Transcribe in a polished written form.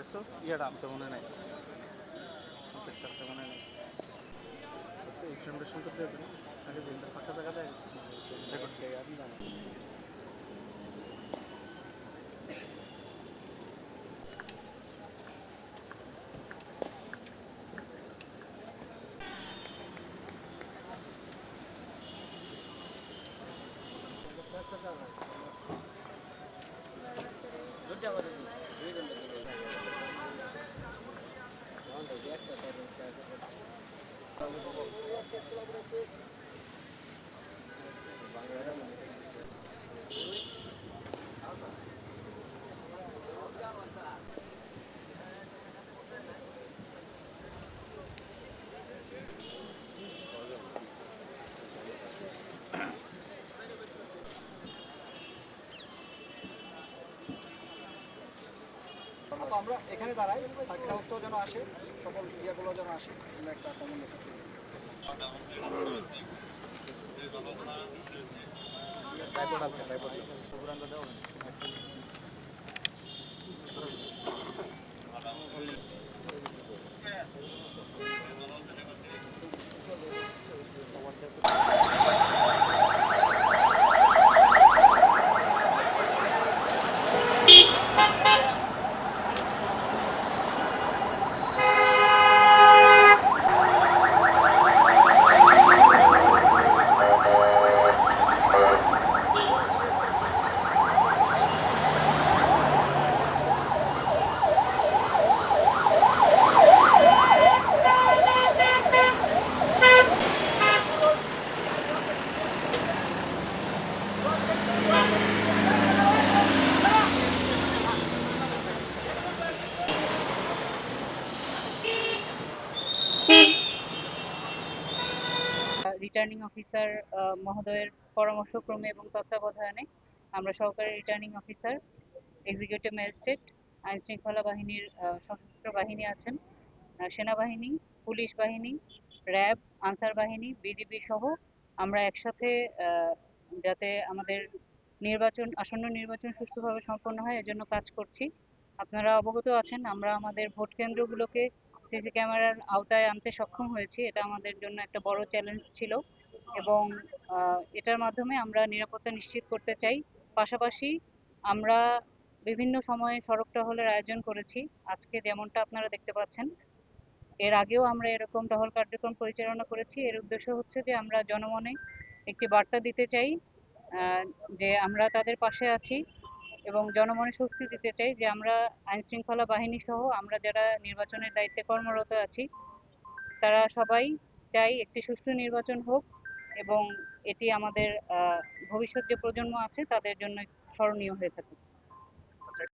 দেখছস ইয়াটা তো মনে নাই, কনসেপ্টটা তো মনে নাই। আচ্ছা এই ফ্রেমটা সুন্দর দিয়েছে না, আগে যে ফাঁকা জায়গা দেওয়া গেছে রেকর্ড দিয়ে আমি জানি। আমরা এখানে দাঁড়াই, সার্কিট হাউসটাও যেন আসে, সকল ইয়েগুলো যেন আসে, আমরা একটা কমন রেখেছি। ট্রাইপড আছে, ট্রাইপড পুরানটা দাও না। রিটার্নিং অফিসার মহোদয়ের পরামর্শক্রমে এবং তত্ত্বাবধানে আমরা সহকারী রিটার্নিং অফিসার, এক্সিকিউটিভ ম্যাজিস্ট্রেট, আইন শৃঙ্খলা বাহিনীর সশস্ত্র বাহিনী আছেন, সেনাবাহিনী, পুলিশ বাহিনী, র্যাব, আনসার বাহিনী, বিজিবি সহ আমরা একসাথে যাতে আমাদের আসন্ন নির্বাচন সুষ্ঠুভাবে সম্পন্ন হয় এজন্য কাজ করছি। আপনারা অবগত আছেন আমরা আমাদের ভোট কেন্দ্রগুলোকে সিসি ক্যামেরার আওতায় আনতে সক্ষম হয়েছি। এটা আমাদের জন্য একটা বড় চ্যালেঞ্জ ছিল এবং এটার মাধ্যমে আমরা নিরাপত্তা নিশ্চিত করতে চাই। পাশাপাশি আমরা বিভিন্ন সময়ে সড়ক টহলের আয়োজন করেছি। আজকে যেমনটা আপনারা দেখতে পাচ্ছেন, এর আগেও আমরা এরকম টহল কার্যক্রম পরিচালনা করেছি। এর উদ্দেশ্য হচ্ছে যে আমরা জনমনে একটি বার্তা দিতে চাই যে আমরা তাদের পাশে আছি এবং জনমনে স্বস্তি দিতে চাই যে আমরা আইন শৃঙ্খলা বাহিনী সহ আমরা যারা নির্বাচনের দায়িত্বে কর্মরত আছি তারা সবাই চাই একটি সুষ্ঠু নির্বাচন হোক এবং এটি আমাদের ভবিষ্যৎ যে প্রজন্ম আছে তাদের জন্য স্মরণীয় হয়ে থাকুক।